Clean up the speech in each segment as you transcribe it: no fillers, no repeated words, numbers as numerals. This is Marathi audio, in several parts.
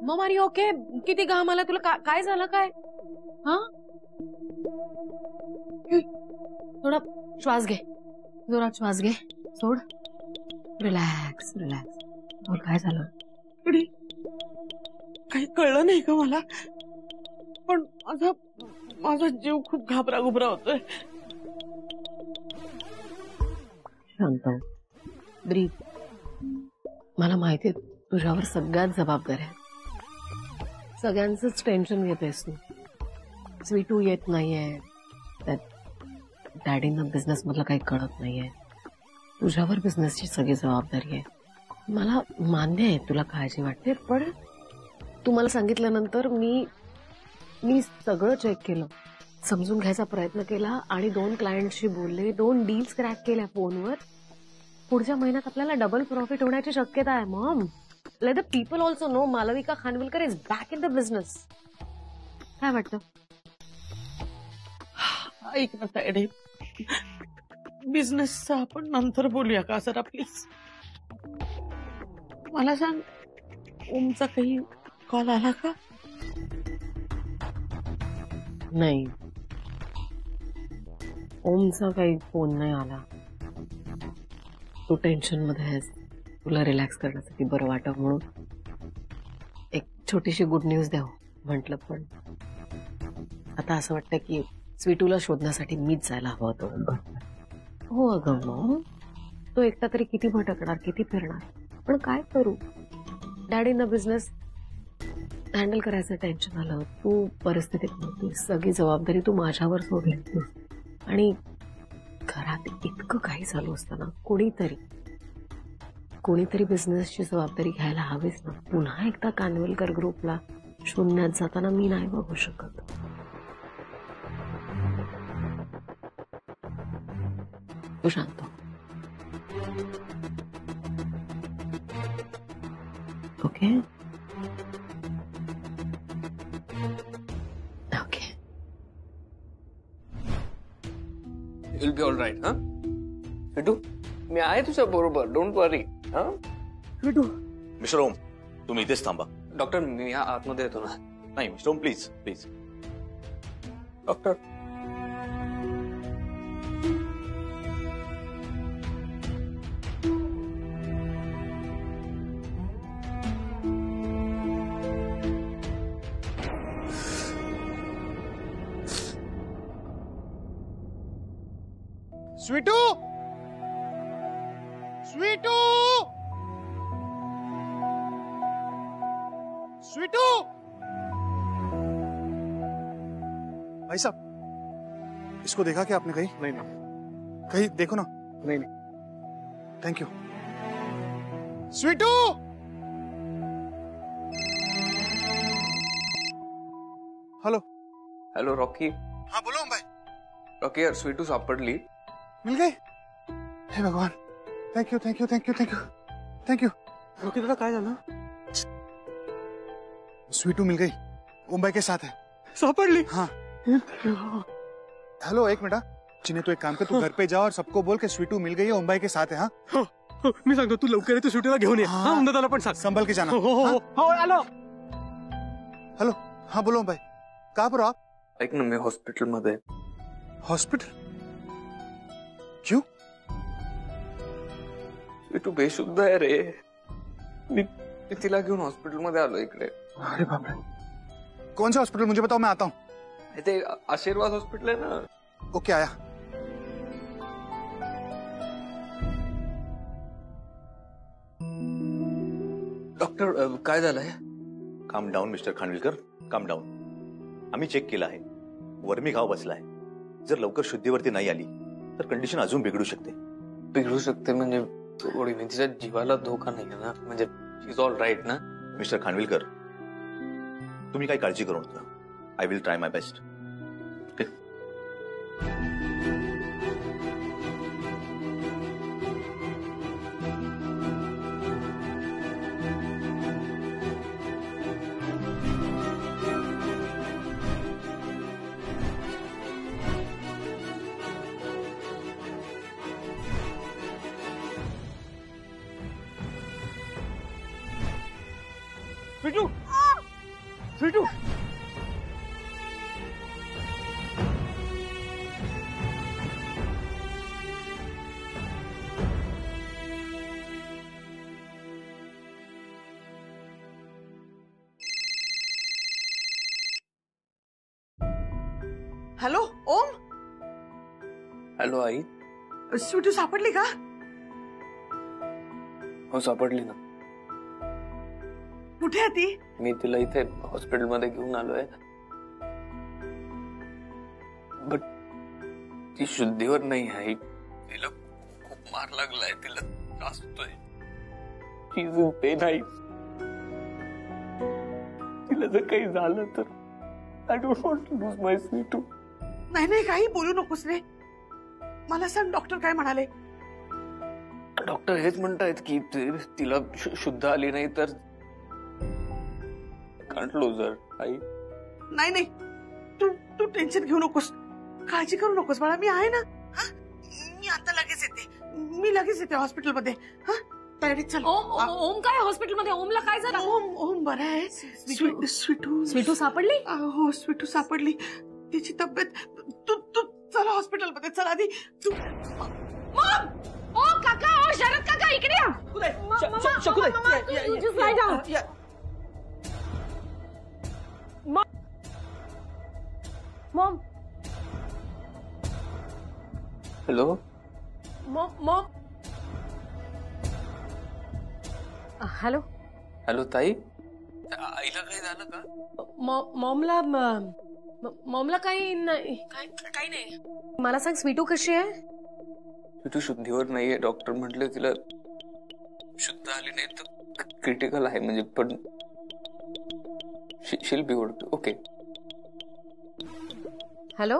मग आर यू ओके? किती घाम आला तुला? काय झालं काय? हा, थोडा श्वास घे, जोरात श्वास घे, सोड, रिलॅक्स रिलॅक्स. बोल काय झालं? काही कळलं नाही का मला, पण माझा जीव खूप घाबरा घुबरा होतोय. शांत ब्रीथ. मला माहितीये तुझ्यावर सगळ्यात जबाबदारी आहे. सगळ्यांचंच टेन्शन घेतेस तू. स्वीटू येत नाहीये, डॅडींना बिझनेस मधलं काही कळत नाहीये. तुझ्यावर बिझनेसची सगळी जबाबदारी आहे. मला मान्य आहे तुला काळजी वाटते, पण तू मला सांगितल्यानंतर मी सगळं चेक केलं, समजून घ्यायचा प्रयत्न केला आणि 2 क्लायंटशी बोलले, 2 डील्स क्रॅक केल्या फोनवर. पुढच्या महिन्यात आपल्याला डबल प्रॉफिट होण्याची शक्यता आहे. Mom, let the people also know Malvika Khanvilkar is back in the business. काय वाटतं? ऐक ना तायडे, बिझनेसचं आपण नंतर बोलूया का जरा प्लीज. मला सांग, ओमचा काही कॉल आला का? नाही, ओमचा काही फोन नाही आला. तू टेन्शन मध्ये आहेस, तुला रिलॅक्स करण्यासाठी बरं वाटत म्हणून एक छोटीशी गुड न्यूज द्यावं म्हटलं. पण आता असं वाटतं की स्वीटूला शोधण्यासाठी मीच जायला हवं होतं. हो अगं, मग तो एकटा तरी किती भटकणार, किती फिरणार. पण काय करू, डॅडींना बिझनेस हँडल करायचं टेन्शन आलं. तू परिस्थितीत नव्हती, सगळी जबाबदारी तू माझ्यावर सोडली होतीस. आणि घरात इतकं काही चालू असताना कोणीतरी बिझनेसची जबाबदारी घ्यायला हवीच ना. पुन्हा एकदा कानविलकर ग्रुपला शून्यात जाताना मी नाही बघू शकत. तू शांत हो. Okay okay. You'll be all right, huh? विटू, मी आहे तुझ्या बरोबर, डोंट वरी. हा विटू. मिस्टर ओम, तुम्ही इथेच थांबा. डॉक्टर, मी आतमध्ये येतो ना. नाही mister Om, please please. Doctor, Sweetu, Sweetu, Sweetu. भाई साहब, इसको देखा क्या आपने? कहीं नहीं ना. कहीं देखो ना. नहीं नहीं. Thank you. Sweetu. Hello. Hello Rocky. हाँ बोलो भाई. रॉकी यार, स्वीटू सापडली. मिल गई? हे भगवान, thank you thank you thank you thank you thank you. Rocky दादा, काय झालं? स्वीटू मिल गई, ओम भाई के साथ है. सापडली? हाँ. हेलो, एक मिनट. चिन्हे, तू एक काम कर, तू घर पे जा और सबको बोल के स्वीटू मिल गई है, ओम भाई के साथ है. हाँ, मी सांगतो, तू लवकर तू स्वीटूला घेऊन ये. हाँ, दादाला पण सांग. संभल के जाना. हो, आलो. हेलो. हाँ बोलो ओम भाई, कहाँ पर हो आप? ऐक ना, मी हॉस्पिटल मध्ये. हॉस्पिटल? क्यों? स्वीटू बेशुद्ध आहे रे. मी तिला घेऊन हॉस्पिटल मध्ये आलो इकडे. अरे बाप रे. कौन सा हॉस्पिटल? मुझे बताओ, मैं आता हूँ. ते आशीर्वाद हॉस्पिटल आहे ना. ओके, आया. डॉक्टर, काय झालंय? काम डाऊन मिस्टर खानविलकर, काम डाऊन. आम्ही चेक केलं आहे, वर्मी घाव बसला आहे. जर लवकर शुद्धीवरती नाही आली तर कंडिशन अजून बिघडू शकते. बिघडू शकते म्हणजे थोडी, तिच्या जीवाला धोका नाही ना, म्हणजे शी इज ऑल राईट ना? मिस्टर खानविलकर, तुम्ही काही काळजी करू नका. I will try my best. Okay. Sweetu. Sweetu hello Om hello आई. स्वीटू सापडली का? हो सापडली ना. कुठे आहे ती? मी तिला इथे हॉस्पिटलमध्ये घेऊन आलोय. बट ती शुद्धीवर नाही आहे. तिला खूप मार लागलाय. तिला त्रास होतोय. ती झोपे नाही. तिला जर काही झालं तर I don't want to lose my Sweetu. नाही नाही काही बोलू नकोस रे. मला सांग डॉक्टर काय म्हणाले? डॉक्टर हेच म्हणतायत की तिला शुद्ध आली नाही तर कांट लूजर. आई नाही नाही तू तू टेन्शन घेऊ नकोस. काळजी करू नकोस बाळा. मी आहे ना. मी आता लगेच येते. मी लगेच येते हॉस्पिटलमध्ये. तयारीत चल. ओम काय हॉस्पिटलमध्ये? ओमला काय झालं? ओम ओम बरं आहे. स्वीटू स्वीटू सापडली? हो स्वीटू सापडली. तिची तब्येत तू तू चला हॉस्पिटलमध्ये. चल आधी तू. मॉम! ओ काका, ओ शरद काका इकडे या. Just lie down. Maugham hello. Maugham hello. Hello ताई. आईला काही झालं का? मॉमला काही नाही. काही नाही. मला सांग स्वीटू कशी आहे? स्वीटू शुद्धीवर नाहीये. डॉक्टर म्हटलं तिला शुद्ध आली नाही तर क्रिटिकल आहे. म्हणजे पण शील बी ओके. हॅलो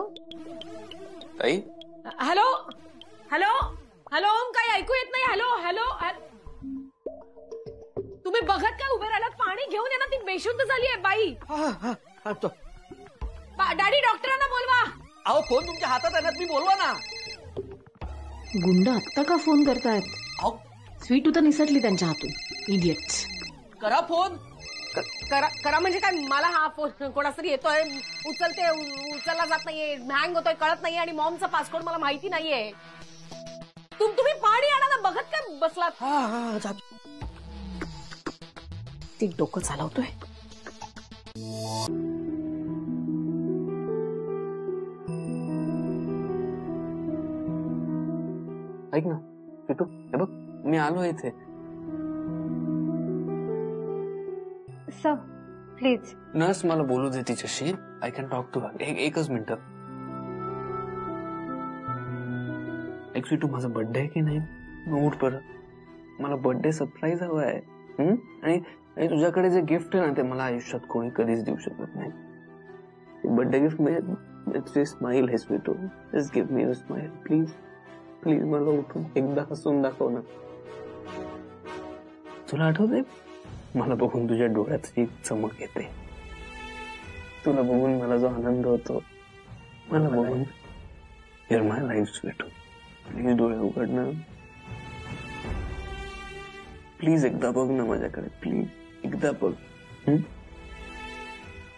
ताई. हॅलो हॅलो हॅलो ओम काही ऐकू येत नाही. Hello hello. तुम्ही बघत काय उभे राहिलात? पाणी घेऊन ये ना. ती बेशुद्ध झाली आहे बाई. डॅडी डॉक्टरांना बोलवा. अहो फोन तुमच्या हातात आहे ना. तुम्ही बोलवा ना. गुंड आत्ता का फोन करतायत? अहो स्वीटू तर निसटली त्यांच्या हातून. इडियट्स. करा फोन. करा म्हणजे काय? मला हा फोन कोणातरी येतोय. उचलला जात नाहीये. हँग होतोय. कळत नाहीये. आणि मॉमचा पासकोड मला माहिती नाहीये. तुम्ही पाणी आणा ना. बघत काय बसलात? हा ती डोकं चालवतोय. ऐक ना स्वीटू. हे बघ मी आलो इथे. Sir please. नर्स मला बोलू दे तिच्याशी. I can talk to her. एकच मिनिट. एक स्वीटू माझा बर्थडे आहे की नाही? उठ परत. मला बर्थडे सरप्राईज हवा आहे. आणि तुझ्याकडे जे गिफ्ट आहे ना ते मला आयुष्यात कोणी कधीच देऊ शकत नाही. बर्थडे गिफ्ट म्हणजे तुझी स्माइल आहे Sweetu. Just give me your smile please. Please मला उठून एकदा हसून दाखव ना. तुला आठवतंय मला बघून तुझ्या डोळ्यात एक चमक येते. तुला बघून मला जो आनंद होतो. मला बघून your my life Sweetu. Please डोळे उघड ना. प्लीज एकदा बघ ना माझ्याकडे. प्लीज एकदा बघ.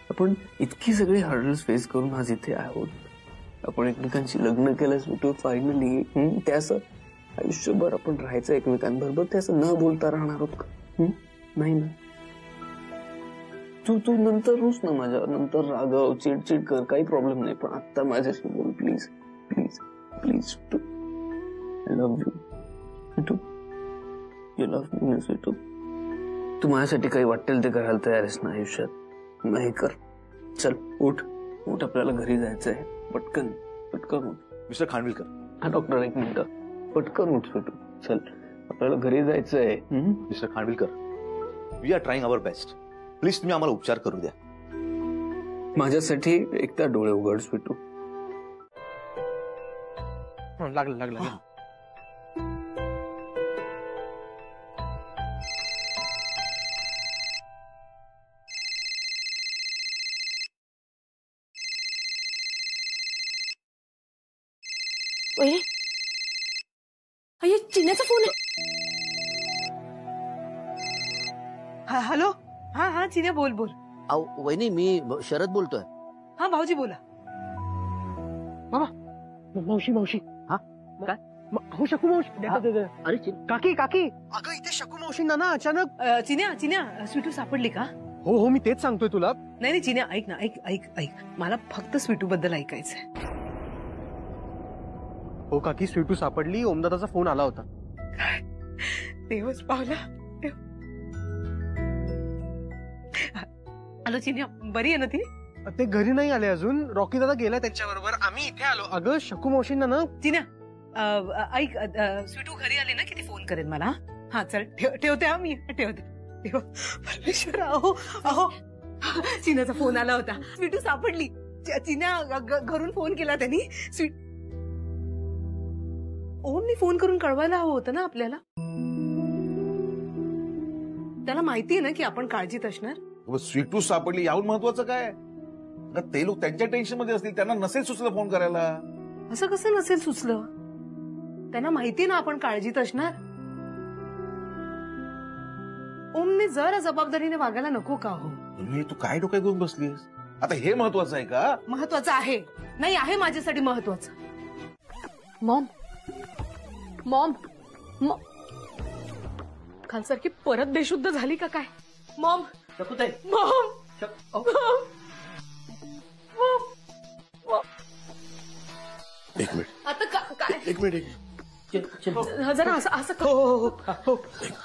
आपण इतकी सगळी हर्डल्स फेस करून आज इथे आहोत. आपण एकमेकांशी लग्न केलं स्वीटू फायनली. ते असं आयुष्यभर आपण राहायचं एकमेकांबरोबर. ते असं न बोलता राहणार आहोत का? नाही ना. तू नंतर रुस ना माझ्या. नंतर रागव चिडचिड कर. काही प्रॉब्लेम नाही. पण आता माझ्याशी बोल please. Please please Sweetu. I love you Sweetu. You love me Sweetu. तू माझ्यासाठी काही वाटेल ते करायला तयार आहेस ना आयुष्यात? नाही कर. चल उठ. आपल्याला घरी जायचंय. पटकन उठ. मिस्टर खानविलकर. हा डॉक्टर एक मिनिट. पटकन उठ स्वीटू. चल आपल्याला घरी जायचंय. Mister Khanvilkar we are trying our best. Please तुम्ही आम्हाला उपचार करू द्या. माझ्यासाठी एकदा डोळे उघड स्वीटू. लागलं. अरे चिन्याचा फोन आहे. हॅलो. हा चिन्या बोल. वहिनी मी शरद बोलतोय. हा भाऊजी बोला. मावशी मावशी. हा? काय? हो शकू मावशी. अरे काकी काकी अगं इथे शकू मावशींना ना अचानक. चिन्या स्वीटू सापडली का? हो हो मी तेच सांगतोय तुला. नाही चिन्या ऐक ना, ऐक मला फक्त स्वीटू बद्दल ऐकायचंय. हो काकी स्वीटू सापडली. ओमदादाचा फोन आला होता. देवच पावला. हॅलो चिन्या, बरी आहे ना ती? ते घरी नाही आले अजून. रॉकी दादा गेला त्यांच्याबरोबर. आम्ही इथे आलो. अगं शकू मावशींना ना. चिन्या ऐक, स्वीटू घरी आली ना की ती फोन करेन मला. हा चल ठेवते. हा मी ठेवते. परमेश्वर, अहो चिन्याचा फोन आला होता. स्वीटू सापडली. चिन्या घरून फोन केला त्यांनी. ओमनी फोन करून कळवायला हवं होतं ना आपल्याला. त्याला माहितीये ना की आपण काळजीत असणार. स्वीटू सापडली याहून महत्वाचं काय? ते लोक त्यांच्या टेन्शन मध्ये असतील, त्यांना नसेल सुचलं फोन करायला. असं कसं नसेल सुचलं? त्यांना माहितीये ना आपण काळजीत असणार. ओमने जरा जबाबदारीने वागायला नको का हो? तू काय डोक्यात घेऊन बसलीस? आता हे महत्वाचं आहे का? महत्वाचं आहे. नाही आहे माझ्यासाठी महत्वाचं. मॉम कालसारखी परत बेशुद्ध झाली का काय? मॉम एक मिनिट आता काय? एक मिनिट. जरा असं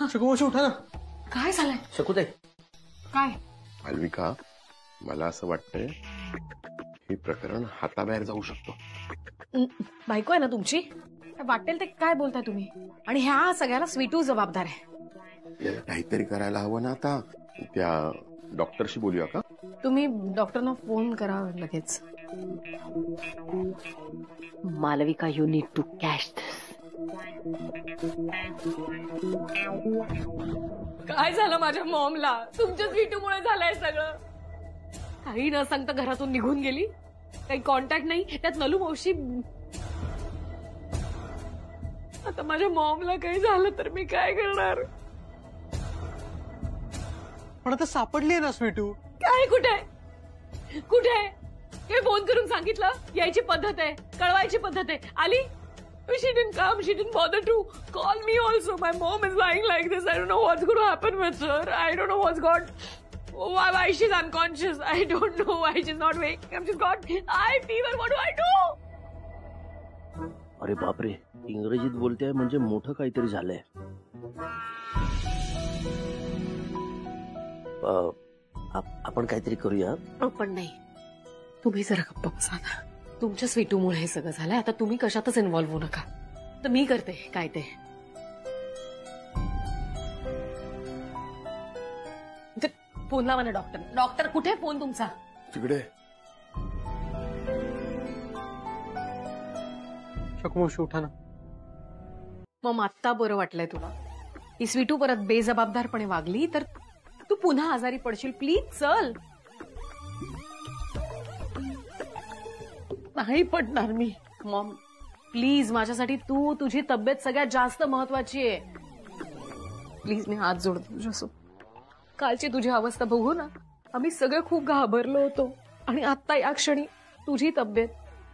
शकू मावशी उठा ना. काय झालंय? शकुताई काय? मालविका, मला असं वाटतंय हे प्रकरण हाताबाहेर जाऊ शकतो. बायको आहे ना तुमची, वाटेल ते काय बोलताय तुम्ही? आणि ह्या सगळ्याला स्वीटू जबाबदार आहे. याला काहीतरी करायला हवं ना. आता त्या डॉक्टरशी बोलूया का? तुम्ही डॉक्टरना फोन करा लगेच. Malvika, you need to catch this. काय झालं माझ्या मॉमला? तुमच्या स्वीटूमुळे झालंय सगळं. काही न सांगता घरातून निघून गेली. काही कॉन्टॅक्ट नाही. त्यात नलू मावशी. आता माझ्या मॉमला काही झालं तर मी काय करणार? पण आता सापडली ना स्वीटू. काय? कुठे? हे फोन करून सांगितलं. यायची पद्धत आहे, कळवायची पद्धत आहे. आली? She didn't come. She didn't bother to call me also. My mom is lying like this. I don't know what's going to happen with her. I don't know what's got... Why she's unconscious. I don't know why she's not waking up. She's got high fever. What do I do? अरे बापरे, इंग्रजीत बोलतेय म्हणजे मोठं काहीतरी झालंय. आपण काहीतरी करूया. पण नाही, तुम्ही जरा गप्प बसा ना. तुमच्या स्वीटूमुळे हे सगळं झालंय. आता तुम्ही कशातच इन्व्हॉल्व्ह होऊ नका. तर मी करते काय ते. फोन लावा ना डॉक्टर. कुठे फोन तुमचा? तिकडे. शकू मावशी उठा ना. मग आत्ता बरं वाटलंय तुला? ही स्वीटू परत बेजबाबदारपणे वागली तर तू पुन्हा आजारी पडशील. प्लीज चल. नाही पडणार मी. मॉम प्लीज, माझ्यासाठी तू, तुझी तब्येत सगळ्यात जास्त महत्वाची आहे. प्लीज मी हात जोडतो तुझ्यासोबत. कालची तुझी अवस्था बघू ना, आम्ही सगळे खूप घाबरलो होतो. आणि आता या क्षणी तुझी तब्येत,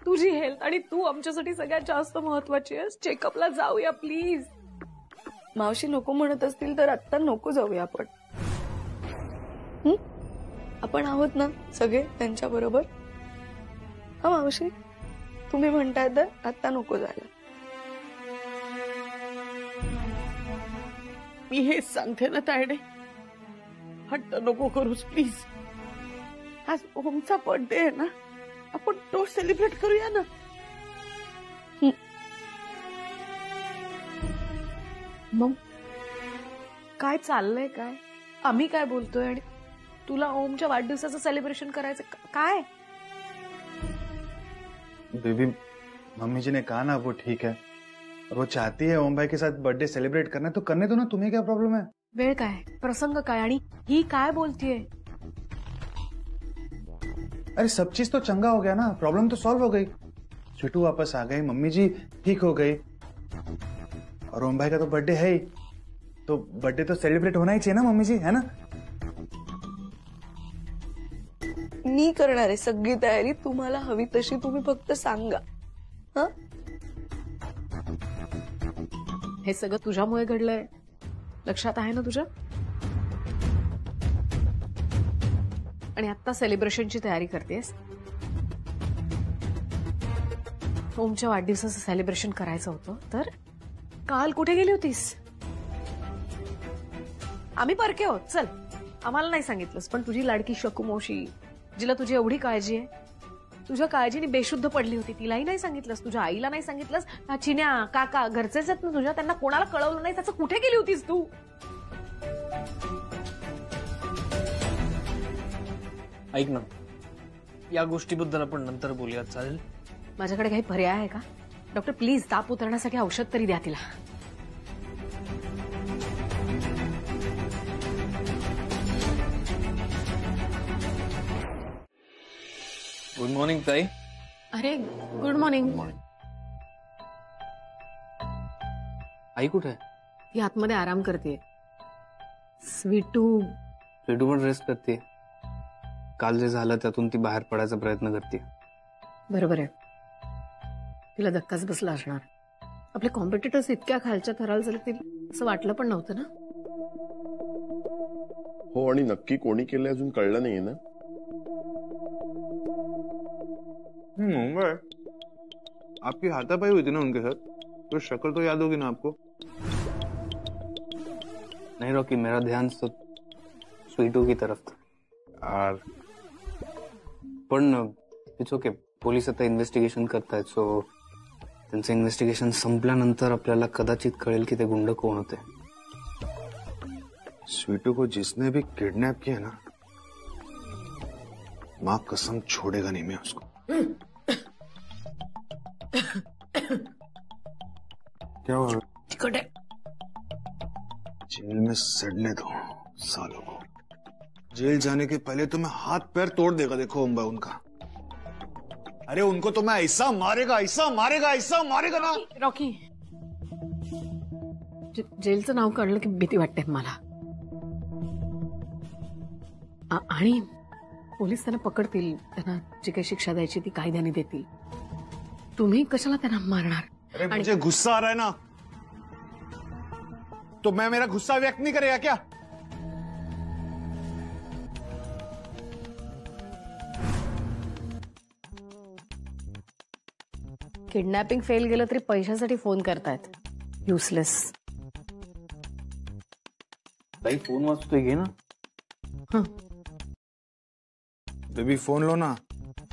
तुझी हेल्थ आणि तू आमच्यासाठी सगळ्यात जास्त महत्वाची आहेस. चेकअपला जाऊया प्लीज. मावशी नको म्हणत असतील तर आत्ता नको जाऊया आपण. आपण आहोत ना सगळे त्यांच्या बरोबर. हा मावशी, तुम्ही म्हणताय तर आता नको जायला. मी हेच सांगते ना तायडे, हट्ट नको करूस प्लीज. आज ओमचा बर्थडे आहे ना, आपण तो सेलिब्रेट करूया ना. मग काय चाललंय? काय आम्ही काय बोलतोय आणि तुला ओमच्या वाढदिवसाचं सेलिब्रेशन करायचं काय? बेबी, मम्मी जी ने कहा ना वो ठीक है और वो चाहती है ओम भाई के साथ बर्थडे सेलिब्रेट करना, तो करने दो ना. तुम्हें क्या प्रॉब्लम है? वेळ काय, प्रसंग काय आणि ही काय बोलतीये? अरे सब चीज तो चंगा हो गया ना. प्रॉब्लम तो सॉल्व हो गई. स्वीटू वापस आ गई, मम्मी जी ठीक हो गई और ओम भाई का तो बर्थडे है ही. तो बर्थडे तो सेलिब्रेट होना ही चाहिए ना मम्मी जी, है ना? मी करणार आहे सगळी तयारी. तुम्हाला हवी तशी तुम्ही फक्त सांगा. हं? हे सगळं तुझ्यामुळे घडलंय, लक्षात आहे ना तुझ्या? आणि आता सेलिब्रेशनची तयारी करतेस. ओमच्या वाढदिवसाचं सेलिब्रेशन करायचं होतं, तर काल कुठे गेली होतीस? आम्ही परके आहोत, चल. आम्हाला नाही सांगितलंस, पण तुझी लाडकी शकू मावशी, जिला तुझी एवढी काळजी आहे, तुझ्या काळजीने बेशुद्ध पडली होती, तिलाही नाही सांगितलंस, तुझ्या आईला नाही सांगितलंस. चिन्या काका घरचेच आहेत ना तुझ्या, त्यांना कोणाला कळवलं नाही, त्याचं कुठे गेली होतीस तू? ऐक ना, या गोष्टीबद्दल आपण नंतर बोलूया, चालेल? माझ्याकडे काही पर्याय आहे का? डॉक्टर प्लीज, ताप उतरण्यासाठी औषध तरी द्या तिला. गुड मॉर्निंग ताई. अरे गुड मॉर्निंग. आई कुठे आहे? ती आतमध्ये आराम करते. स्वीटू पण रेस्ट करते. काल जे झालं त्यातून ती बाहेर पडायचा प्रयत्न करते. बरोबर आहे, तिला धक्काच बसला असणार. आपले कॉम्पिटिटर्स इतक्या खालच्या थराला जातील असं वाटलं पण नव्हतं ना. हो, आणि नक्की कोणी केलं अजून कळलं नाहीये ना. आपकी हाथापाई हुई थी ना उनके साथ, तो शक्ल तो याद होगी ना आपको? नहीं रॉकी, मेरा ध्यान तो स्वीटू की तरफ था. और पण इट्स ओके, पोलीस आता इन्व्हेस्टिगेशन करतायत. सो त्यांचं इन्व्हेस्टिगेशन संपल्यानंतर आपल्याला कदाचित कळेल की ते गुंड कोण होते. स्वीटू को जिसने भी किडनैप किया ना, माँ कसम छोड़ेगा नहीं मैं उसको. क्या हुआ? जेल में सड़ने दो सालों को. जेल जाने के पहले तो मैं हाथ पैर तोड़ देगा. देखो ओम भाई उनका. अरे उनको तो मैं ऐसा मारेगा, ऐसा मारेगा, ऐसा मारेगा ना. रॉकी, जेलचं नाव कळलं की भीती वाटते मला. आणि पोलीस त्यांना पकडतील, त्यांना जी काही शिक्षा द्यायची ती कायद्याने देतील. तुम्ही कशाला त्यांना मारणार? अरे मुझे गुस्सा आ रहा है ना, तो मैं मेरा गुस्सा व्यक्त नहीं करेगा क्या? किडनॅपिंग फेल गेलं तरी पैशासाठी फोन करतायत. युसलेस. ताई फोन वाजतोय, घे ना. बेबी फोन लो ना.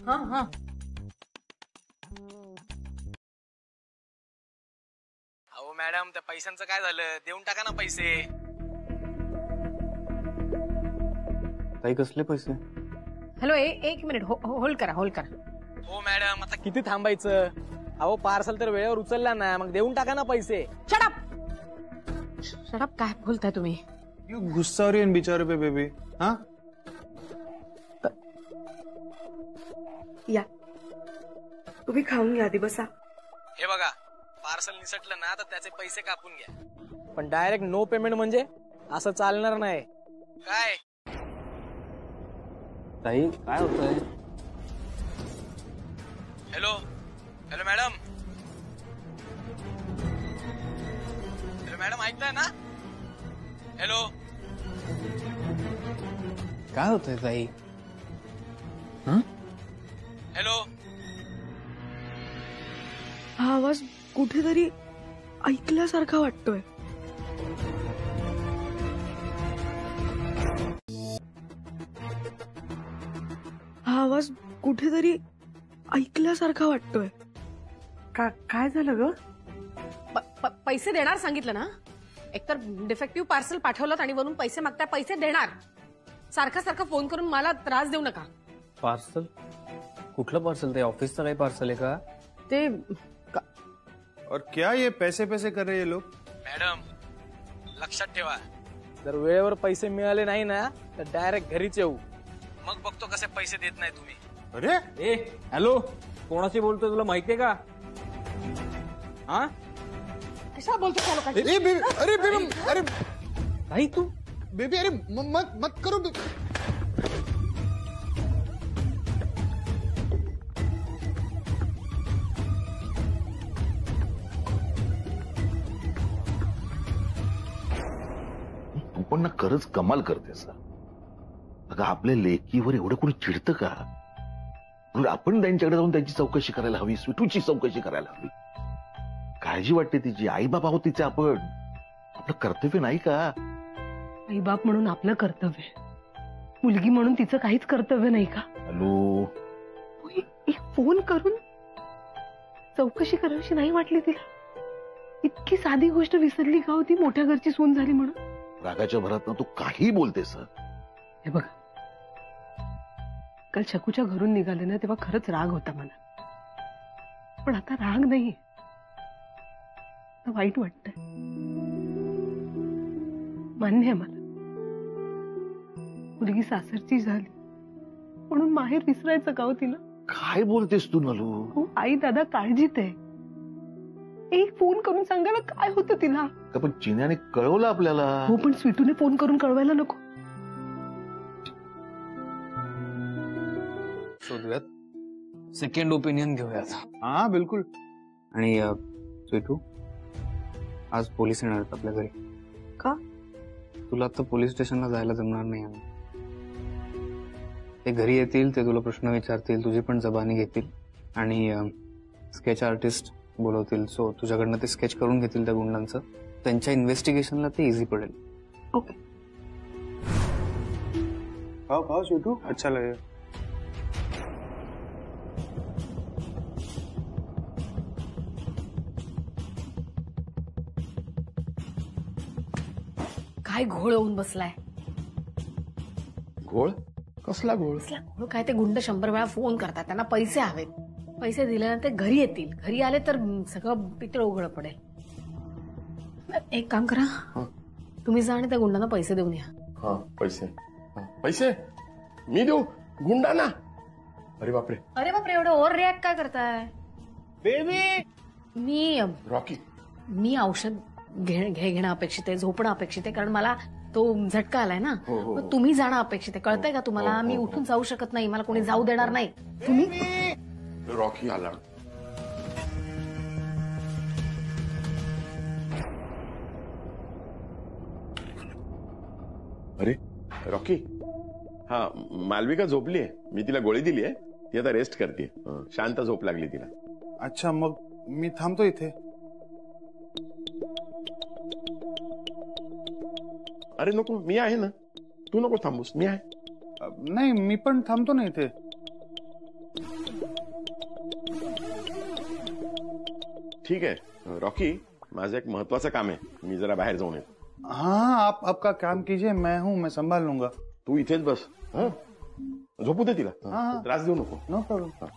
हाँ हाँ. अहो मॅडम, त्या पैशांचं काय झालं? देऊन टाका ना पैसे. ताई कसले पैसे? हॅलो, एक मिनिट होल्ड करा, होल्ड करा. हो मॅडम, आता किती थांबायचं? अहो पार्सल तर वेळेवर उचलला ना, मग देऊन टाका ना पैसे. शटअप, काय बोलताय तुम्ही? गुस्सा हो रही है इन बिचारों पे बेबी. हाँ, या तुम्ही खाऊन घ्या आधी, बसा. हे बघा, पार्सल निसटलं ना तर त्याचे पैसे कापून घ्या. पण डायरेक्ट नो पेमेंट म्हणजे असं चालणार नाही. काय ताई, काय होतंय? Hello hello madam. Hello madam, ऐकताय ना? हॅलो, काय होतंय ताई? हॅलो. हा आवाज कुठेतरी ऐकल्यासारखा वाटतोय. हा आवाज कुठेतरी ऐकल्यासारखा वाटतोय. काय झालं ग? पैसे देणार सांगितलं ना. एकतर डिफेक्टिव्ह पार्सल पाठवलं आणि वरून पैसे मागताय. पैसे देणार. सारखा सारखा फोन करून मला त्रास देऊ नका. पार्सल? कुठलं पार्सल? ते ऑफिसचं काही पार्सल आहे का? ते और क्या ये पैसे पैसे कर रहे हैं लोग? मॅडम लक्षात ठेवा, जर वेळेवर पैसे मिळाले नाही ना तर डायरेक्ट घरीच येऊ. मग बघतो कसे पैसे देत नाही तुम्ही. अरे ए हॅलो, कोणाशी बोलतोय तुला माहितीये का? हा, कशा बोलतो? अरे बेबी, अरे बेबी, अरे भाई तू बेबी, अरे मत मत करो. पण ना खरंच कमाल करते सर. अगं आपल्या लेकीवर एवढं कोणी चिडतं का? आपण त्यांच्याकडे जाऊन त्यांची चौकशी करायला हवी, स्वीटूची चौकशी करायला हवी. काळजी वाटते तिची. आई बाप आहोत तिचे आपण. आपलं कर्तव्य नाही का? आई बाप म्हणून आपलं कर्तव्य, मुलगी म्हणून तिचं काहीच कर्तव्य नाही का? हॅलो, एक फोन करून चौकशी करायची नाही वाटली तिला? इतकी साधी गोष्ट विसरली का होती मोठ्या घरची सून झाली म्हणून? रागाच्या भरात ना तू काही बोलते सर. हे बघ, काल शकूच्या घरून निघाले ना तेव्हा खरंच राग होता मला, पण आता राग नाही, वाईट वाटतंय. मान्य आहे मला, मुलगी सासरची झाली म्हणून माहेर विसरायचं का हो तिला? काय बोलतेस तू नलू? हो, आई दादा काळजीत आहे. एक फोन करून सांगायला काय होतं तिला? पण चिन्याने कळवलं आपल्याला. हो, पण स्वीटूने फोन करून कळवायला नको? शोधूयात, सेकंड ओपिनियन घेऊयात. हा बिलकुल. आणि स्वीटू, आज पोलीस येणार आहेत आपल्या घरी. का? तुला आता पोलीस स्टेशनला जायला जमणार नाही. ते घरी येतील, ते तुला प्रश्न विचारतील, तुझी पण जबानी घेतील आणि स्केच आर्टिस्ट बोलवतील. सो तुझ्याकडनं ते स्केच करून घेतील त्या गुंडांचं. त्यांच्या इन्व्हेस्टिगेशनला ते इझी पडेल. ओके. खाओ छोटू, अच्छा लगेगा. काय घोळ होऊन बसलाय? घोळ? कसला घोळ? घोळ काय? ते गुंड 100 वेळा फोन करतात, त्यांना पैसे हवेत. पैसे दिल्यानंतर घरी येतील, घरी आले तर सगळं पितळ उघड पडेल. एक काम करा, तुम्ही जा आणि त्या गुंडांना पैसे देऊन या. हा, पैसे? पैसे मी देऊ गुंडांना? अरे बापरे. अरे बापरे, एवढं ओव्हर रिॲक्ट काय करताय? बेबी रॉकी, मी औषध घेणं अपेक्षित आहे, झोपणं अपेक्षित आहे, कारण मला तो झटका आलाय ना. मग तुम्ही जाणं अपेक्षित आहे, कळतंय का तुम्हाला? मी उठून जाऊ शकत नाही, मला कोणी जाऊ देणार नाही. तुम्ही रॉकी आला. अरे रॉकी, हा मालविका झोपलीये, मी तिला गोळी दिली आहे, ती आता रेस्ट करते. शांत झोप लागली तिला. अच्छा, मग मी थांबतो इथे. अरे नको, मी आहे ना, तू नको थांबूस, मी आहे. नाही, मी पण थांबतो ना इथे. ठीक आहे रॉकी, माझं एक महत्वाचं काम आहे, मी जरा बाहेर जाऊन येतो. हाँ, आप आपका काम कीजिए, मैं हूँ, मैं संभाल लूंगा. तू इथेच बस. झोपू दे तिला. हाँ, त्रास देऊ नको. No problem.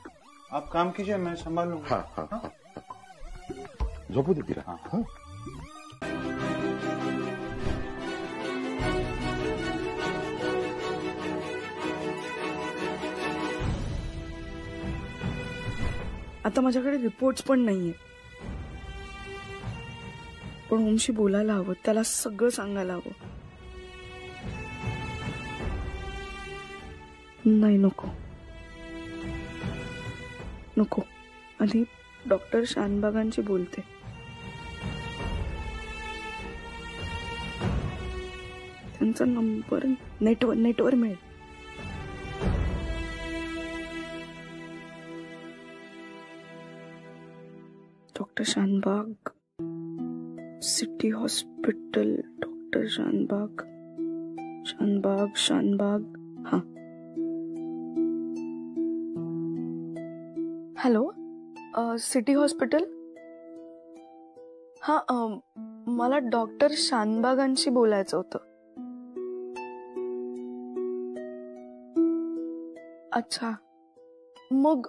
आप काम कीजिए, मैं संभाल लूंगा. हाँ हाँ हाँ, झोपू दे तिला. हाँ. आता माझ्याकडे रिपोर्ट्स पण नाहीये, पण ओमशी बोलायला हवं, त्याला सगळं सांगायला हवं. नाही, नको नको. आधी डॉक्टर शानबागांची बोलते. त्यांचा नंबर नेटवर मिळेल. Doctor Shanbag, city hospital, doctor Shanbag. हाँ. Hello, city hospital. हा, मला डॉक्टर शानबागांशी बोलायचं होतं. अच्छा, मग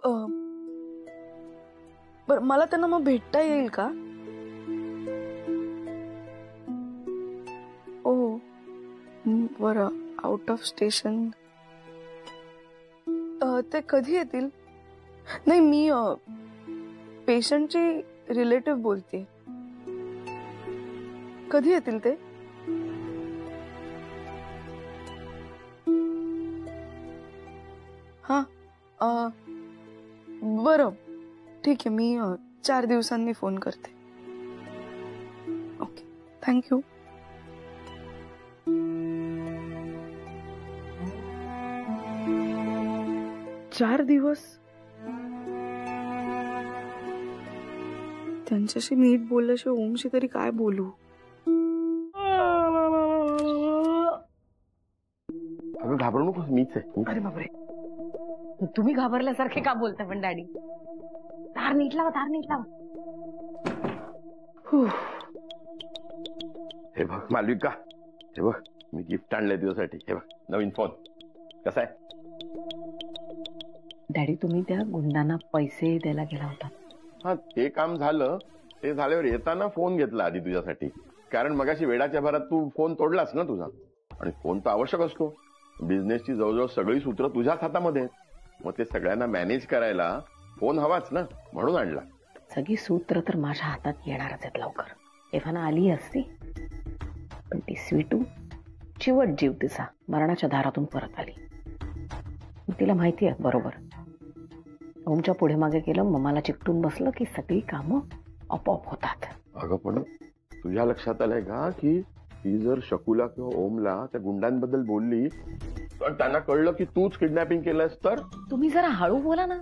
बर, मला त्यांना मग भेटता येईल का? ओ बरं, आउट ऑफ स्टेशन. ते कधी येतील? नाही, मी पेशंटची रिलेटिव्ह बोलते. कधी येतील ते? हा, बरं, ठीक आहे, मी 4 दिवसांनी फोन करते. Okay, thank you. 4 दिवस त्यांच्याशी नीट बोलल्याशिवाय ओमशी तरी काय बोलू. अगं घाबरू नको, मीच आहे. अरे बापरे, तुम्ही घाबरल्यासारखे का बोलता पण डॅडी? तार नीट लावा, तार नीट लावा. हे बघ मालविका, हे बघ मी गिफ्ट आणलंय तुझ्यासाठी. हे बघ नवीन फोन. कसा आहे? डॅडी तुम्ही त्या गुंडांना पैसे द्यायला गेला होता. हा ते काम झालं. ते झाल्यावर येताना फोन घेतला आधी तुझ्यासाठी, कारण मगाशी वेडाच्या भरात तू फोन तोडलास ना तुझा. आणि फोन तर आवश्यक असतो. बिझनेसची जवळजवळ सगळी सूत्र तुझ्याच हातामध्ये आहेत. मग ते सगळ्यांना मॅनेज करायला फोन हवाच ना, म्हणून आणला. सगळी सूत्र तर माझ्या हातात येणारच आहेत लवकर. एव्हाना आली असती, पण ती स्वीटू चिवट जीव तिचा मरणाच्या दारातून परत आली. तिला माहिती आहे बरोबर, ओमच्या पुढे मागे केलं, मम्माला चिकटून बसलं की सगळी कामं आपोआप होतात. अगं पण तुझ्या लक्षात आलंय का की ती जर शकुला किंवा ओमला त्या गुंडांबद्दल बोलली तर त्यांना कळलं की तूच किडनॅपिंग केलंस तर? तुम्ही जरा हळू बोला ना.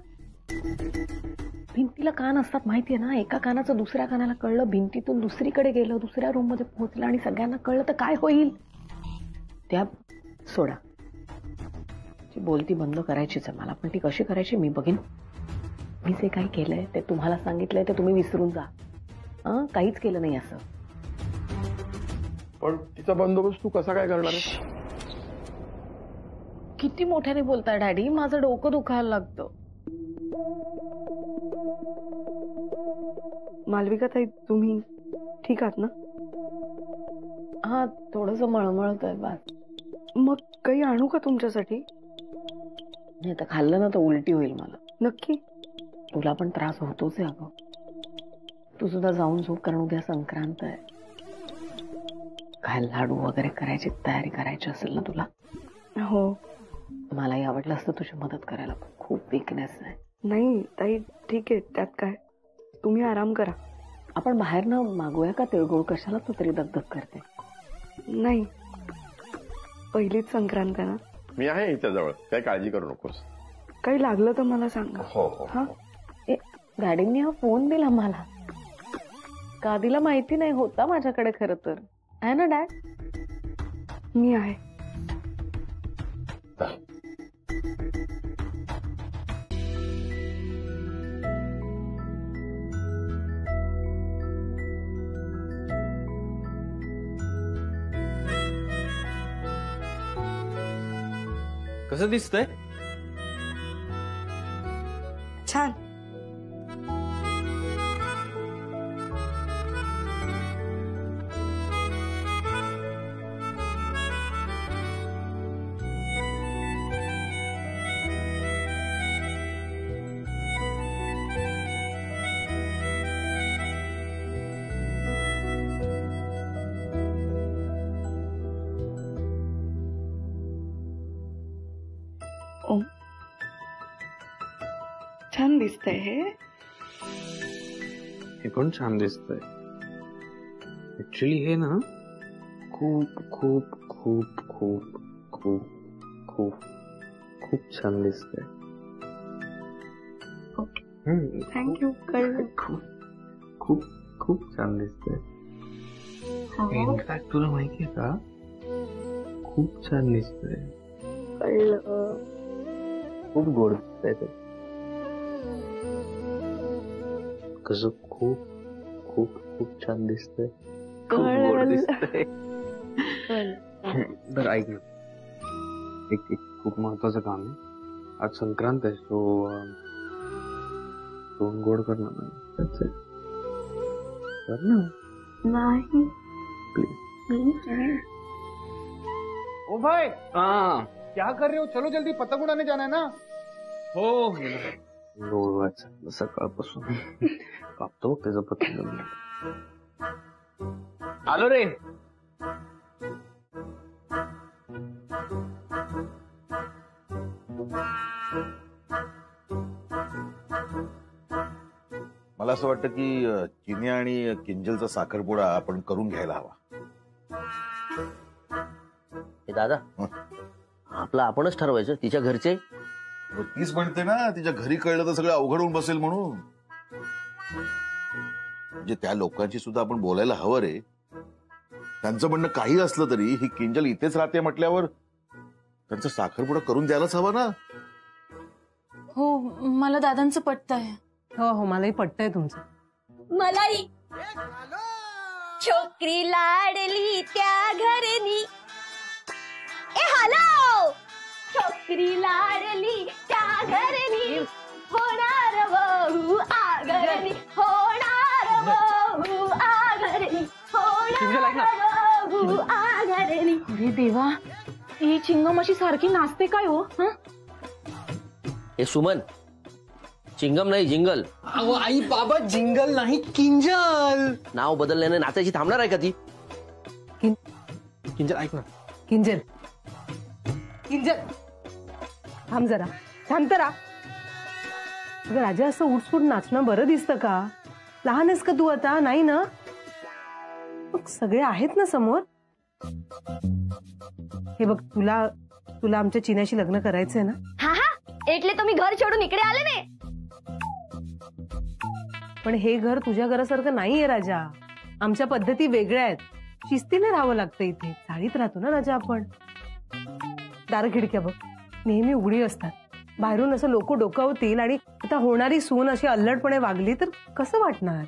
भिंतीला कान असतात माहितीये ना. एका कानाचं दुसऱ्या कानाला कळलं, भिंतीतून दुसरीकडे गेलं, दुसऱ्या रूम मध्ये पोहोचलं आणि सगळ्यांना कळलं तर काय होईल? त्या सोडा, ती बोलती बंद करायचीच आहे मला, पण ती कशी करायची मी बघीन. मी जे काही केलंय ते तुम्हाला सांगितलंय ते तुम्ही विसरून जा. काहीच केलं नाही असं. पण तिचा बंदोबस्त तू कसा काय करणार? किती मोठ्याने बोलताय डॅडी, माझं डोकं दुखायला लागतं. मालविका ताई तुम्ही ठीक आहात ना? हा थोडस मळमळत आहे बस. मग काही आणू का तुमच्यासाठी? नाही तर खाल्लं ना तर उलटी होईल मला. नक्की? तुला पण त्रास होतोच आहे अगं. तू सुद्धा जाऊन झोप, कारण उद्या संक्रांत आहे. काय लाडू वगैरे करायची तयारी करायची असेल ना तुला? हो. मलाही आवडलं असतं तुझी मदत करायला, खूप वीकनेस आहे. नाही ताई ठीक आहे, त्यात काय. तुम्ही आराम करा. आपण बाहेर न मागूया का तिळगुळ? कशाला तू तरी दगदग करते? नाही, पहिलीच संक्रांत आहे ना. मी आहे इथे जवळ, काही काळजी करू नकोस. काही लागलं तर मला सांगा. हो हा. डॅडींनी हा फोन दिला मला. का दिला माहिती नाही, होता माझ्याकडे खरं तर. आहे ना डॅड? मी आहे. कसं दिसतंय? छान. ओम छान दिसतंय हे. हे पण छान दिसतंय. ऍक्च्युली हे ना खूप खूप खूप खूप खूप खूप खूप छान दिसतंय. थँक्यू. खूप खूप खूप छान दिसतंय. इनफॅक्ट तुला माहितीये का, खूप छान दिसतंय. खूप गोड दिसतंय ते. कसं खूप खूप खूप छान दिसतंय. खूप गोड दिसतंय. बरं ऐक ना, एक खूप महत्वाचं काम आहे. आज संक्रांत आहे, सो दोन गोड करणार नाही. कर ना. नाही प्लीज. ओ भाई, हाँ क्या कर रहे हो? चलो जल्दी, पतंग उड़ाने जाना है ना. हो रोज सकाळपासून कापतो त्याचं पतंग. आलो रे. मला असं वाटतं की चिनी आणि किंजलचा साखरपुडा आपण करून घ्यायला हवा. दादा आपलं आपणच ठरवायचं, तिच्या घरचे तीच म्हणते ना तिच्या घरी कळलं तर सगळं अवघड होऊन बसेल म्हणून. म्हणजे त्या लोकांची सुद्धा आपण बोलायला हवं रे. त्यांचं म्हणणं काही असलं तरी ही किंजल इथेच राहते म्हटल्यावर त्यांचं साखरपुडा करून द्यायलाच हवा ना. हो मला दादांचं पटतंय. हो हो मलाही पटतंय तुमचं. मलाही. छोकरी लाडली त्या घरनी ए हॅलो छोकरी लाडली त्या घरनी होणार वहू आगरनी होणार वहू आगरनी होणार वहू आगरनी. अरे देवा ही चिंगम अशी सारखी नाचते काय हो. हे सुमन चिंगम नाही जिंगल. अहो आई बाबा जिंगल नाही किंजल. नाव बदलल्याने नाचायची थांबणार आहे का ती. किंजल ऐक ना. किंजल किंजल थांब जरा शांत राहा. अगं राजा असं उठसूट नाचणं बरं दिसतं का. लहान आहेस का तू आता. नाही ना मग सगळे आहेत ना समोर. हे बघ तुला तुला आमच्या चिन्याशी लग्न करायचंय ना. हा हा એટલે तुम्ही घर सोडून इकडे आले ने. पण हे घर तुझ्या घरासारखं नाहीये राजा. आमच्या पद्धती वेगळ्या आहेत. शिस्तीने राहावं लागतं इथे. चाळीत राहतो ना राजा आपण. दार खिडक्या बघ नेहमी उघडी असतात. बाहेरून असं लोक डोकावतील आणि आता होणारी सून अशी अल्लडपणे वागली तर कसं वाटणार.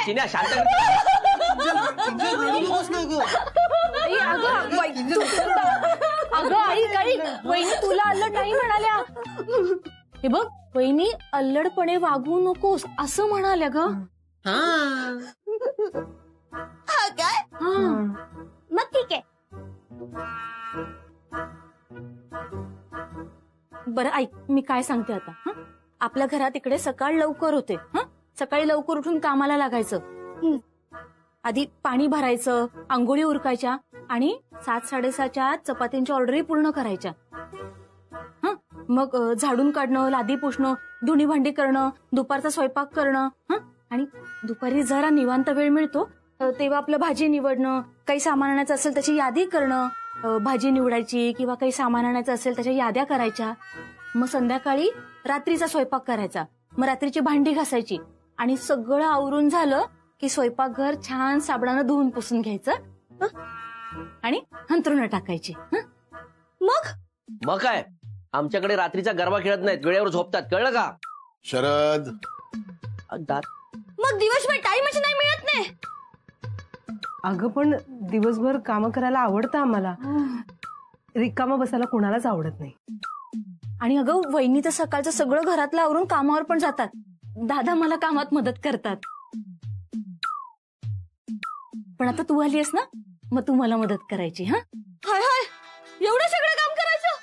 चिन्या शांत. अगं आई काही वहिनी तुला अल्लड नाही म्हणाल्या. हे बघ वहिनी अल्लडपणे वागू नकोस असं म्हणाल्या ग. हा काय मग ठीक आहे. बरं ऐक मी काय सांगते आता. आपल्या घरात इकडे सकाळ लवकर होते. सकाळी लवकर उठून कामाला लागायचं. आधी पाणी भरायचं आंघोळी उरकायच्या आणि 7-7:30च्या चपात्यांच्या ऑर्डरही पूर्ण करायच्या. मग झाडून काढणं लादी पुसणं धुणी भांडी करणं दुपारचा स्वयंपाक करणं. आणि दुपारी जरा निवांत वेळ मिळतो तेव्हा आपलं भाजी निवडणं. काही सामान आणायचं असेल त्याची यादी करणं. भाजी निवडायची किंवा काही सामान आणायचं असेल त्याच्या याद्या करायच्या. मग संध्याकाळी रात्रीचा स्वयंपाक करायचा. मग रात्रीची भांडी घासायची आणि सगळं आवरून झालं की स्वयंपाकघर छान साबणानं धुवून पुसून घ्यायचं आणि अंथरुणं टाकायची. मग काय आमच्याकडे रात्रीचा गरबा खेळत नाहीत वेळेवर झोपतात कळलं का. शरद मग दिवसभर टाइमच नाही मिळत नाही. अगं पण दिवसभर काम करायला आवडतं आम्हाला. रिकामं बसायला कोणालाच आवडत नाही. आणि अगं वहिनी तर सकाळचं सगळं घरातलं आवरून कामावर पण जातात. दादा मला कामात मदत करतात. पण आता तू आलीस ना मग तू मला मदत करायची. हाय हाय एवढं सगळं काम करायचं.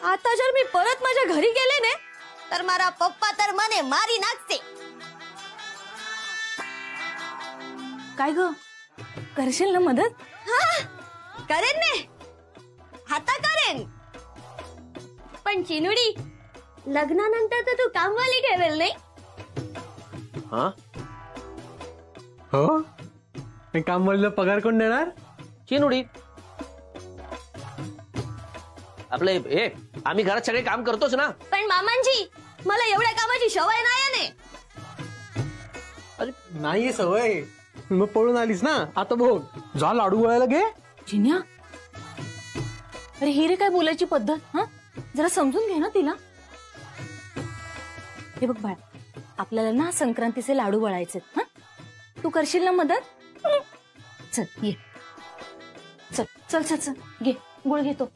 आता जर मी परत माझ्या घरी गेले ने तर मारा पप्पा तर मने मारी नाचते. काय ग करशील ना मदत. करेन ने आता करेन. पण चिनुडी लग्नानंतर तर तू कामवाली ठेवेल नाही. हो कामवालीला पगार कोण देणार. चिनुडी आपले हे आम्ही घरात सगळे काम करतोच ना. पण मामांजी मला एवढ्या कामाची सवय नाही ने. अरे नाहीये सवय मग पळून आलीस ना. आता बघ जा लाडू गोळायला घे. चिन्या अरे ही रे काय बोलायची पद्धत. जरा समजून घे ना तिला. हे बघ बाळ आपल्याला ना संक्रांतीचे लाडू वळायचे. तू करशील ना मदत. चल ये चल चल चल चल घे गुळ घेतो.